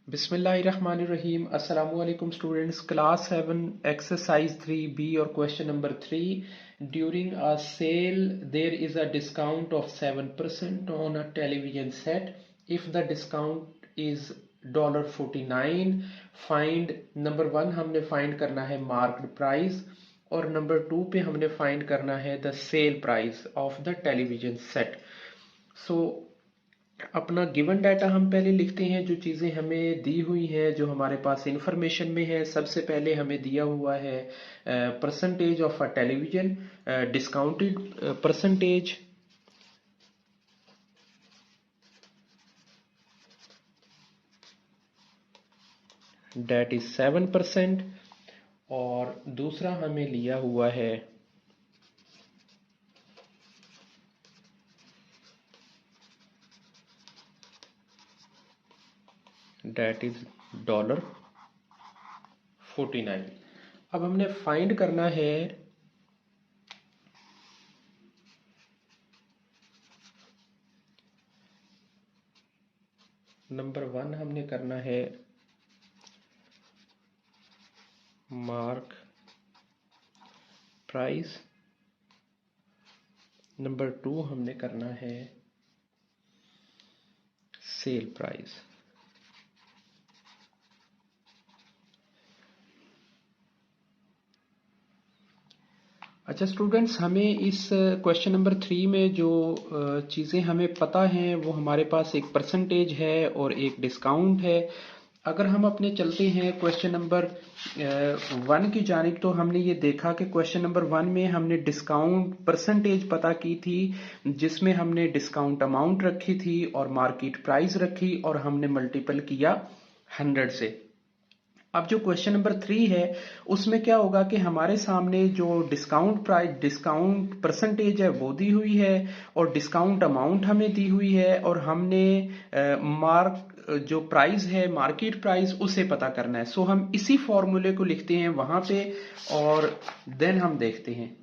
Bismillahirrahmanirrahim. Assalamu alaikum students. Class 7 exercise 3B or question number 3. During a sale there is a discount of 7% on a television set. If the discount is $49, find number 1 हमने find करना है marked price और number 2 पे हमने find करना है the sale price of the television set. So अपना given data हम पहले लिखते हैं, जो चीज़ें हमें दी हुई हैं, जो हमारे पास इंफॉर्मेशन में है। सबसे पहले हमें दिया हुआ है percentage of a television, discounted percentage, that is 7%। और दूसरा हमें लिया हुआ है डेट इज $49। अब हमने फाइंड करना है नंबर 1 हमने करना है मार्क प्राइस, नंबर 2 हमने करना है सेल प्राइस। अच्छा स्टूडेंट्स, हमें इस क्वेश्चन नंबर 3 में जो चीज़ें हमें पता हैं वो हमारे पास एक परसेंटेज है और एक डिस्काउंट है। अगर हम अपने चलते हैं क्वेश्चन नंबर 1 की जानिब, तो हमने ये देखा कि क्वेश्चन नंबर 1 में हमने डिस्काउंट परसेंटेज पता की थी, जिसमें हमने डिस्काउंट अमाउंट रखी थी और मार्केट प्राइस रखी और हमने मल्टीपल किया 100 से। अब जो क्वेश्चन नंबर 3 है उसमें क्या होगा कि हमारे सामने जो डिस्काउंट प्राइस, डिस्काउंट परसेंटेज है वो दी हुई है और डिस्काउंट अमाउंट हमें दी हुई है और हमने जो प्राइस है, मार्केट प्राइस, उसे पता करना है। सो हम इसी फॉर्मूले को लिखते हैं वहां पे और देन हम देखते हैं।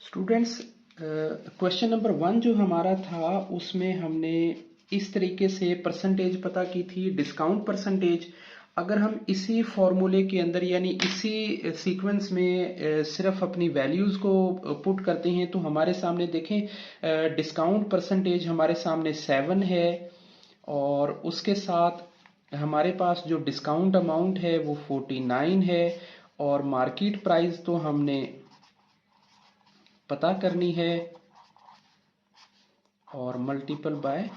स्टूडेंट्स, क्वेश्चन नंबर 1 जो हमारा था उसमें हमने इस तरीके से परसेंटेज पता की थी, डिस्काउंट परसेंटेज। अगर हम इसी फॉर्मूले के अंदर यानी इसी सीक्वेंस में सिर्फ अपनी वैल्यूज को पुट करते हैं तो हमारे सामने देखें डिस्काउंट परसेंटेज हमारे सामने 7 है और उसके साथ हमारे पास जो डिस्काउंट अमाउंट है वो 49 है और मार्केट प्राइस तो हमने पता करनी है और मल्टीपल बाय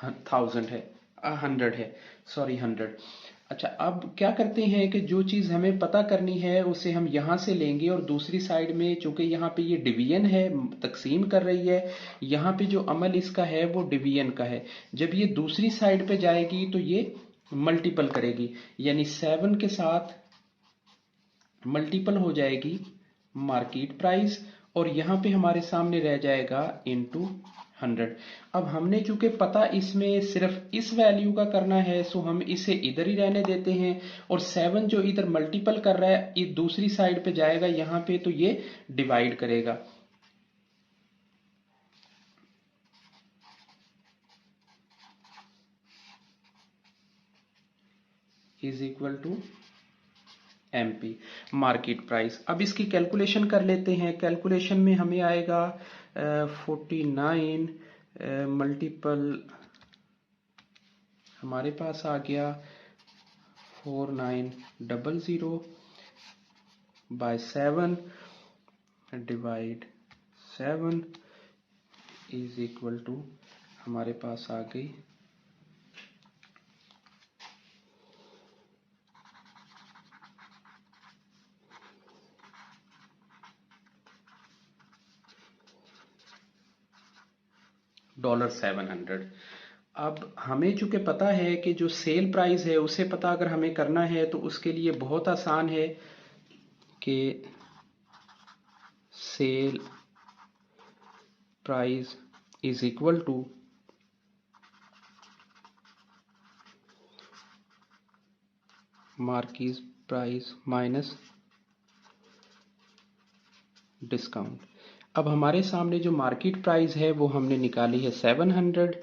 100 है, सॉरी 100। अच्छा, अब क्या करते हैं कि जो चीज़ हमें पता करनी है उसे हम यहाँ से लेंगे और दूसरी साइड में, चूंकि यहाँ पे ये डिवीजन है, तकसीम कर रही है, यहाँ पे जो अमल इसका है वो डिवीजन का है। जब ये दूसरी साइड पे जाएगी तो ये मल्टीपल करेगी, यानी 7 के साथ मल्टीपल हो जाएगी मार्केट प्राइस और यहाँ पे हमारे सामने रह जाएगा इनटू 100। अब हमने चूंकि पता इसमें सिर्फ इस वैल्यू का करना है, सो हम इसे इधर ही रहने देते हैं और 7 जो इधर मल्टीपल कर रहा है ये दूसरी साइड पे जाएगा यहाँ पे, तो ये डिवाइड करेगा। Is equal to MP market price. अब इसकी कैलकुलेशन कर लेते हैं। कैलकुलेशन में हमें आएगा 49 मल्टीपल, हमारे पास आ गया 4900 by 7 divide 7 is equal to, हमारे पास आ गई $700। अब हमें चूंकि पता है कि जो सेल प्राइस है उसे पता अगर हमें करना है तो उसके लिए बहुत आसान है कि sale price is equal to market price minus discount. अब हमारे सामने जो मार्केट प्राइस है वो हमने निकाली है 700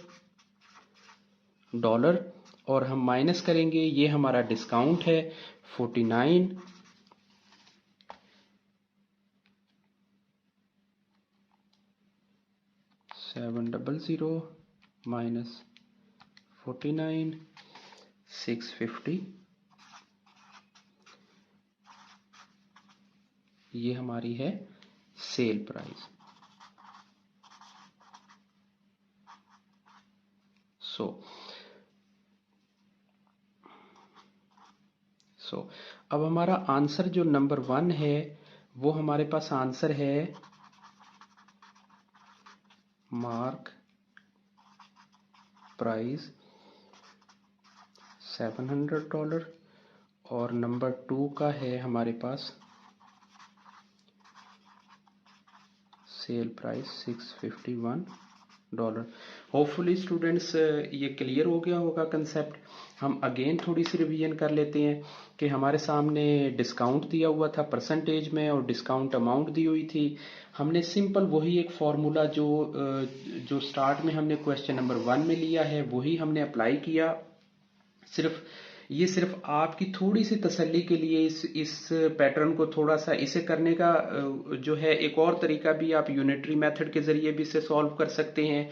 डॉलर और हम माइनस करेंगे, ये हमारा डिस्काउंट है 49 700 माइनस 49 650, ये हमारी है सेल प्राइस। सो अब हमारा आंसर जो नंबर 1 है वो हमारे पास आंसर है मार्क प्राइस $700 और नंबर 2 का है हमारे पास सेल प्राइस $651। होपफुली स्टूडेंट्स ये क्लियर हो गया होगा कंसेप्ट। हम अगेन थोड़ी सी रिवीजन कर लेते हैं कि हमारे सामने डिस्काउंट दिया हुआ था परसेंटेज में और डिस्काउंट अमाउंट दी हुई थी। हमने सिंपल वही एक फॉर्मूला जो स्टार्ट में हमने क्वेश्चन नंबर 1 में लिया है वही हमने अप्लाई किया। सिर्फ आपकी थोड़ी सी तसल्ली के लिए इस पैटर्न को थोड़ा सा इसे करने का जो है एक और तरीका भी आप यूनिटरी मेथड के जरिए भी इसे सॉल्व कर सकते हैं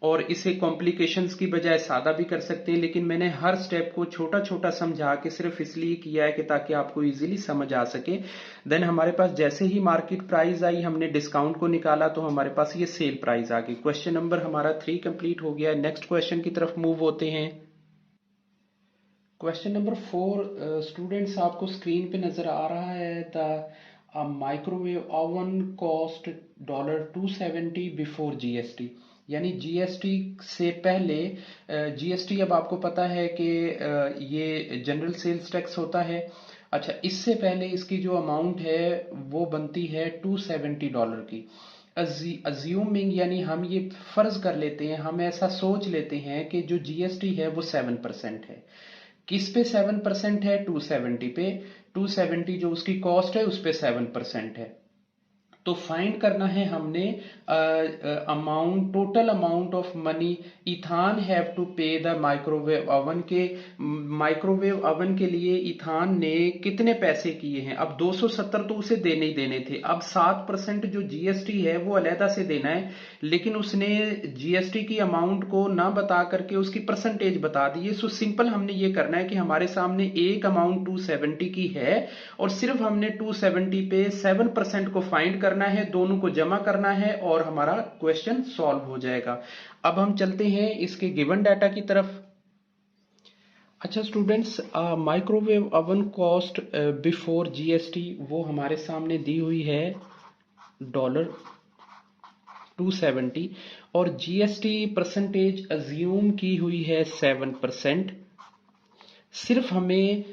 और इसे कॉम्प्लिकेशंस की बजाय सादा भी कर सकते हैं, लेकिन मैंने हर स्टेप को छोटा छोटा समझा के सिर्फ इसलिए किया है कि ताकि आपको इजीली समझ आ सके। देन हमारे पास जैसे ही मार्केट प्राइस आई हमने डिस्काउंट को निकाला तो हमारे पास ये सेल प्राइस आ गई। क्वेश्चन नंबर हमारा 3 कंप्लीट हो गया। नेक्स्ट क्वेश्चन की तरफ मूव होते हैं। क्वेश्चन नंबर 4 स्टूडेंट्स आपको स्क्रीन पे नजर आ रहा है the microwave oven cost $270 before GST, यानी जीएसटी से पहले। जीएसटी अब आपको पता है कि ये जनरल सेल्स टैक्स होता है। अच्छा, इससे पहले इसकी जो अमाउंट है वो बनती है $270 की। अज्यूमिंग यानी हम ये फर्ज कर लेते हैं, हम ऐसा सोच लेते हैं कि जो जीएसटी है वो 7% है। किस पे 7% है? 270 पे। 270 जो उसकी कॉस्ट है उस पे 7% है। तो फाइंड करना है हमने amount, total amount of money Ethan have to pay the microwave oven के। माइक्रोवेव ओवन के लिए इथान ने कितने पैसे किए हैं? अब 270 तो उसे देने ही देने थे। अब 7% जो जीएसटी है वो अलहदा से देना है, लेकिन उसने जीएसटी की अमाउंट को ना बता करके उसकी परसेंटेज बता दी है। सो सिंपल हमने ये करना है कि हमारे सामने एक अमाउंट 270 की है और सिर्फ हमने 270 पे 7% को फाइंड करना है, दोनों को जमा करना है और हमारा क्वेश्चन सॉल्व हो जाएगा। अब हम चलते हैं इसके गिवन डाटा की तरफ। अच्छा students, microwave oven cost before GST वो हमारे सामने दी हुई है $270 और जीएसटी परसेंटेज अज्यूम की हुई है 7%। सिर्फ हमें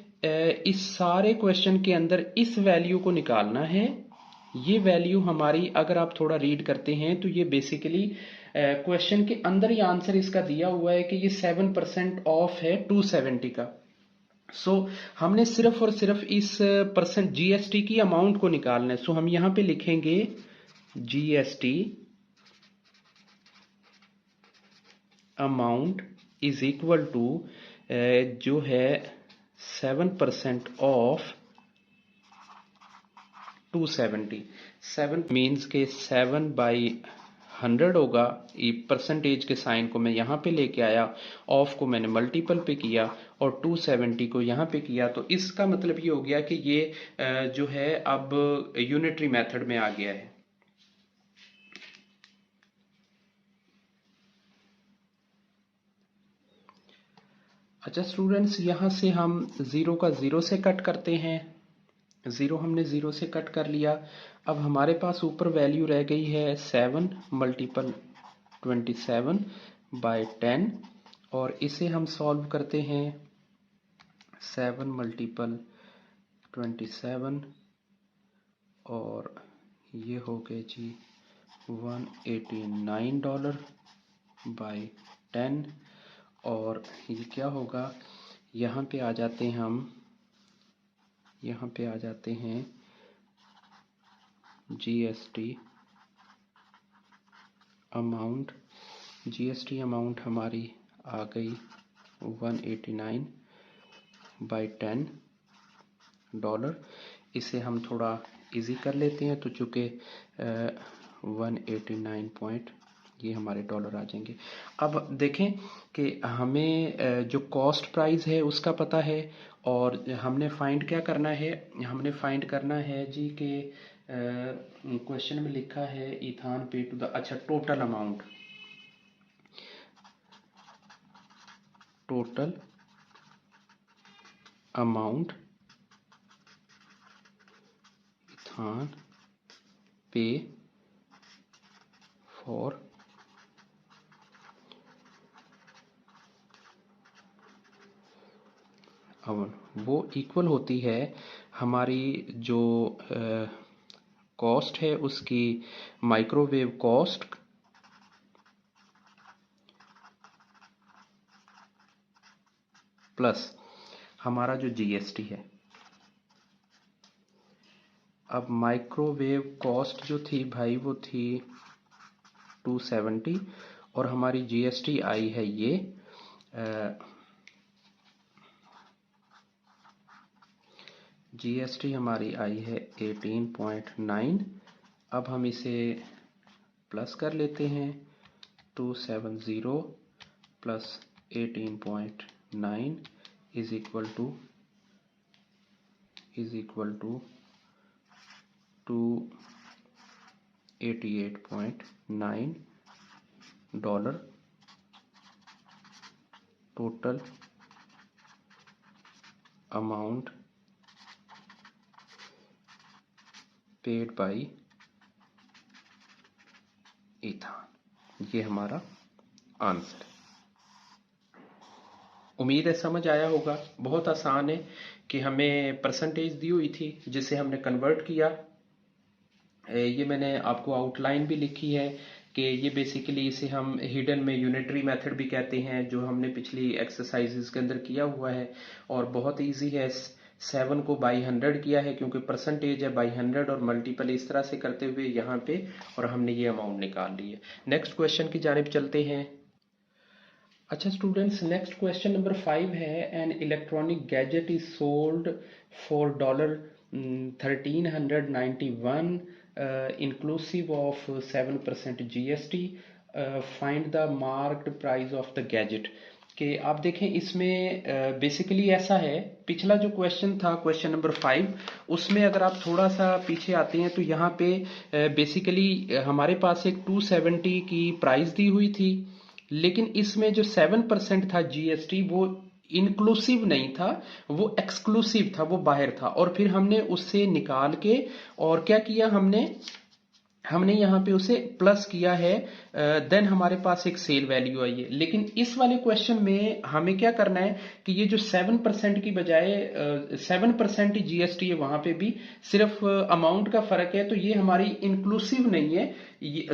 इस सारे क्वेश्चन के अंदर इस वैल्यू को निकालना है। ये वैल्यू हमारी, अगर आप थोड़ा रीड करते हैं तो ये बेसिकली क्वेश्चन के अंदर ही आंसर इसका दिया हुआ है कि ये 7% ऑफ है 270 का। सो हमने सिर्फ और सिर्फ इस परसेंट जीएसटी की अमाउंट को निकालना है। सो हम यहां पे लिखेंगे GST amount is equal to जो है 7% ऑफ 270। 7 मीन्स के 7/100 होगा। परसेंटेज के साइन को मैं यहाँ पे लेके आया, ऑफ को मैंने मल्टीपल पे किया और 270 को यहाँ पे किया। तो इसका मतलब ये हो गया कि ये जो है अब यूनिटरी मेथड में आ गया है। अच्छा स्टूडेंट्स, यहाँ से हम 0 का 0 से कट करते हैं। 0 हमने 0 से कट कर लिया। अब हमारे पास ऊपर वैल्यू रह गई है 7 मल्टीपल 27/10 और इसे हम सॉल्व करते हैं। 7 मल्टीपल 27 और ये हो गए जी $189/10 और ये क्या होगा, यहाँ पे आ जाते हैं हम, यहाँ पे आ जाते हैं जीएसटी अमाउंट। जीएसटी अमाउंट हमारी आ गई $189/10। इसे हम थोड़ा इजी कर लेते हैं, तो चूँकि 189 पॉइंट ये हमारे डॉलर आ जाएंगे। अब देखें कि हमें जो कॉस्ट प्राइस है उसका पता है, और हमने फाइंड क्या करना है, हमने फाइंड करना है जी कि क्वेश्चन में लिखा है इथान पे टू द, अच्छा टोटल अमाउंट इथान पे फॉर वो इक्वल होती है हमारी जो कॉस्ट है उसकी माइक्रोवेव कॉस्ट प्लस हमारा जो जीएसटी है। अब माइक्रोवेव कॉस्ट जो थी भाई वो थी 270, और हमारी जीएसटी आई है ये जीएसटी हमारी आई है 18.9। अब हम इसे प्लस कर लेते हैं, 270 plus 18.9 is equal to $288.9 total amount paid by Ethan. ये हमारा आंसर है। उम्मीद है समझ आया होगा। बहुत आसान है कि हमें परसेंटेज दी हुई थी जिसे हमने कन्वर्ट किया। ये मैंने आपको आउटलाइन भी लिखी है कि ये बेसिकली इसे हम हिडन में यूनिटरी मेथड भी कहते हैं, जो हमने पिछली एक्सरसाइजेस के अंदर किया हुआ है, और बहुत इजी है। 7 को बाई 100 किया है क्योंकि परसेंटेज है, बाई 100 और मल्टीपल इस तरह से करते हुए यहाँ पे, और हमने ये अमाउंट निकाल ली है। नेक्स्ट क्वेश्चन की जानिब चलते हैं। अच्छा स्टूडेंट्स, नेक्स्ट क्वेश्चन नंबर 5 है, an electronic gadget is sold for $1391 inclusive of 7% GST. Find the marked price of the gadget. कि आप देखें इसमें बेसिकली ऐसा है, पिछला जो क्वेश्चन था क्वेश्चन नंबर 5, उसमें अगर आप थोड़ा सा पीछे आते हैं तो यहाँ पे बेसिकली हमारे पास एक 270 की प्राइस दी हुई थी, लेकिन इसमें जो 7% था जीएसटी वो इंक्लूसिव नहीं था, वो एक्सक्लूसिव था, वो बाहर था। और फिर हमने उससे निकाल के और क्या किया, हमने यहाँ पे उसे प्लस किया है, देन हमारे पास एक सेल वैल्यू आई है। लेकिन इस वाले क्वेश्चन में हमें क्या करना है कि ये जो 7% की बजाय 7% जीएसटी है, वहां पे भी सिर्फ अमाउंट का फर्क है, तो ये हमारी इंक्लूसिव नहीं है,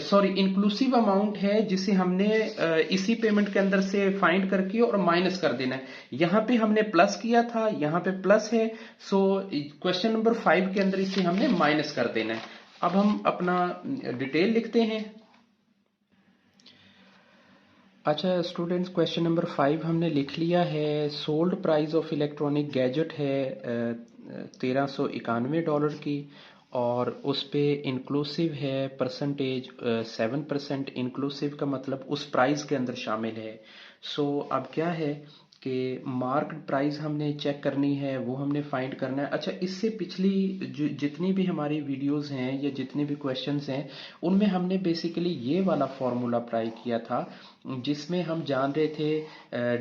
सॉरी इंक्लूसिव अमाउंट है जिसे हमने इसी पेमेंट के अंदर से फाइंड करके और माइनस कर देना है। यहाँ पे हमने प्लस किया था, यहाँ पे प्लस है, सो क्वेश्चन नंबर 5 के अंदर इसे हमने माइनस कर देना है। अब हम अपना डिटेल लिखते हैं। अच्छा स्टूडेंट्स, क्वेश्चन नंबर 5 हमने लिख लिया है। Sold price of electronic gadget है $1391 की, और उस पे इंक्लूसिव है परसेंटेज 7%। इंक्लूसिव का मतलब उस प्राइस के अंदर शामिल है। सो अब क्या है कि मार्क्ड प्राइस हमने चेक करनी है, वो हमने फाइंड करना है। अच्छा, इससे पिछली जितनी भी हमारी वीडियोस हैं या जितने भी क्वेश्चंस हैं, उनमें हमने बेसिकली ये वाला फॉर्मूला अप्लाई किया था, जिसमें हम जान रहे थे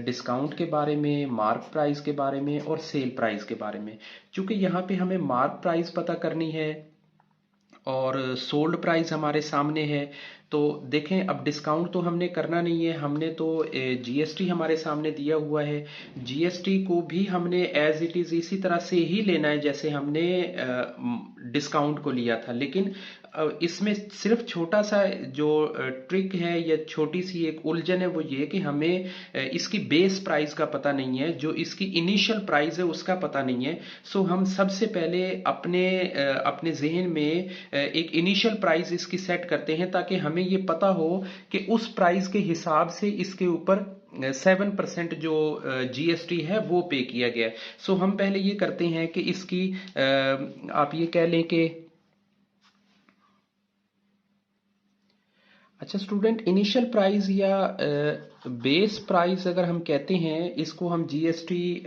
डिस्काउंट के बारे में, मार्क प्राइस के बारे में और सेल प्राइस के बारे में। चूंकि यहाँ पे हमें मार्क प्राइस पता करनी है और सोल्ड प्राइस हमारे सामने है, तो देखें अब डिस्काउंट तो हमने करना नहीं है, हमने तो जीएसटी हमारे सामने दिया हुआ है, जीएसटी को भी हमने एज इट इज इसी तरह से ही लेना है जैसे हमने डिस्काउंट को लिया था। लेकिन इसमें सिर्फ छोटा सा जो ट्रिक है या छोटी सी एक उलझन है, वो ये कि हमें इसकी बेस प्राइस का पता नहीं है, जो इसकी इनिशियल प्राइस है उसका पता नहीं है। सो हम सबसे पहले अपने जहन में एक इनिशियल प्राइस इसकी सेट करते हैं, ताकि हमें ये पता हो कि उस प्राइस के हिसाब से इसके ऊपर 7% जो जीएसटी है वो पे किया गया है। सो हम पहले ये करते हैं कि इसकी आप ये कह लें कि अच्छा स्टूडेंट, इनिशियल प्राइस या बेस प्राइस अगर हम कहते हैं, इसको हम जीएसटी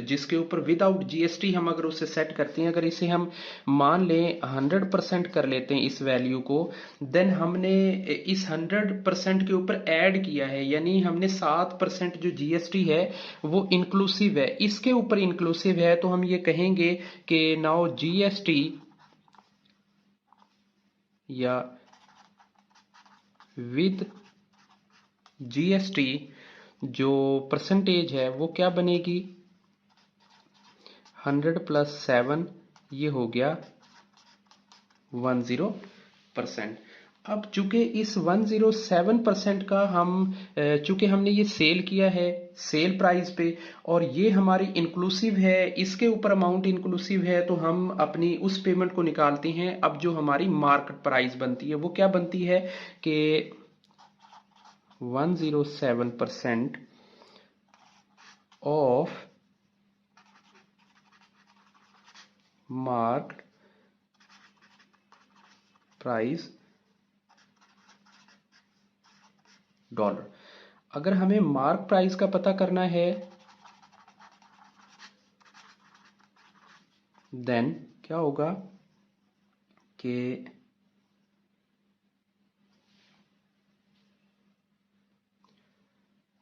जिसके ऊपर विदाउट जीएसटी हम अगर उसे सेट करते हैं, अगर इसे हम मान लें 100% कर लेते हैं इस वैल्यू को, देन हमने इस 100% के ऊपर ऐड किया है, यानी हमने 7% जो जीएसटी है वो इंक्लूसिव है, इसके ऊपर इंक्लूसिव है, तो हम ये कहेंगे कि नाउ जीएसटी या विद जीएसटी जो परसेंटेज है वो क्या बनेगी, 100 + 7, ये हो गया 10%। अब चूंकि इस 107% का हम चूंकि हमने ये सेल किया है सेल प्राइस पे, और ये हमारी इंक्लूसिव है, इसके ऊपर अमाउंट इंक्लूसिव है, तो हम अपनी उस पेमेंट को निकालते हैं। अब जो हमारी मार्केट प्राइस बनती है वो क्या बनती है कि 107% of marked price $। अगर हमें मार्क प्राइस का पता करना है देन क्या होगा कि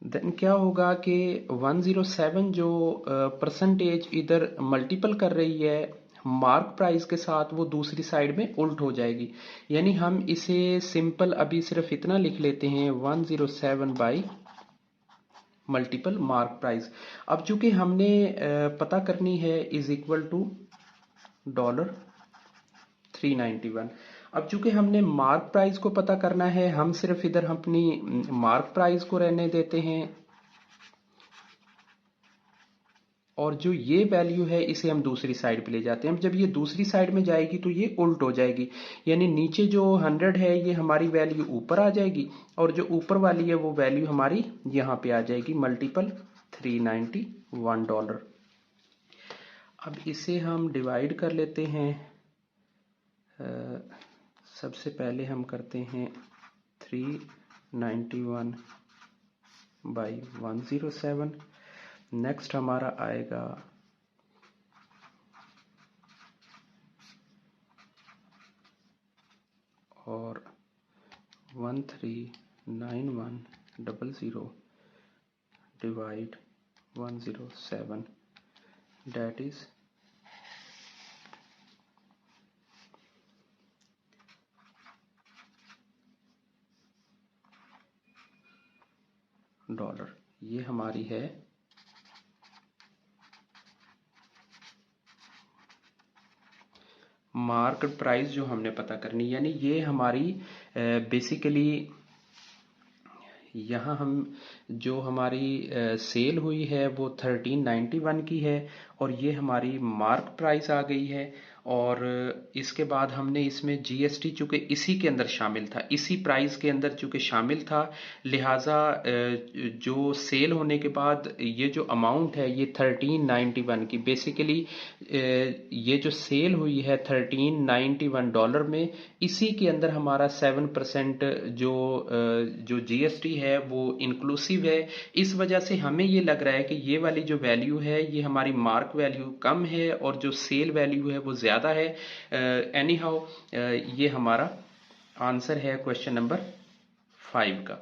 देन क्या होगा कि 107 जो परसेंटेज इधर मल्टीपल कर रही है मार्क प्राइस के साथ, वो दूसरी साइड में उल्ट हो जाएगी। यानी हम इसे सिंपल अभी सिर्फ इतना लिख लेते हैं 107 बाई मल्टीपल मार्क प्राइस। अब चूंकि हमने पता करनी है इज इक्वल टू $391। अब चूंकि हमने मार्क प्राइस को पता करना है, हम सिर्फ इधर अपनी मार्क प्राइस को रहने देते हैं, और जो ये वैल्यू है इसे हम दूसरी साइड पे ले जाते हैं। जब ये दूसरी साइड में जाएगी तो ये उल्ट हो जाएगी, यानी नीचे जो 100 है ये हमारी वैल्यू ऊपर आ जाएगी, और जो ऊपर वाली है वो वैल्यू हमारी यहाँ पे आ जाएगी मल्टीपल $391। अब इसे हम डिवाइड कर लेते हैं। सबसे पहले हम करते हैं 391 बाई 107। नेक्स्ट हमारा आएगा और 139100 डिवाइड 107, that is $। ये हमारी है मार्केट प्राइस जो हमने पता करनी, यानी ये हमारी बेसिकली यहाँ हम जो हमारी सेल हुई है वो 1391 की है, और ये हमारी मार्क प्राइस आ गई है। और इसके बाद हमने इसमें जीएसटी चूंकि इसी के अंदर शामिल था, इसी प्राइस के अंदर चूंकि शामिल था, लिहाजा जो सेल होने के बाद ये जो अमाउंट है ये 1391 की, बेसिकली ये जो सेल हुई है $1391 में, इसी के अंदर हमारा 7% जो जीएसटी है वो इंक्लूसिव है। इस वजह से हमें ये लग रहा है कि ये वाली जो वैल्यू है ये हमारी मार्क वैल्यू कम है और जो सेल वैल्यू है वो ज्यादा है। एनी हाउ ये हमारा आंसर है क्वेश्चन नंबर 5 का।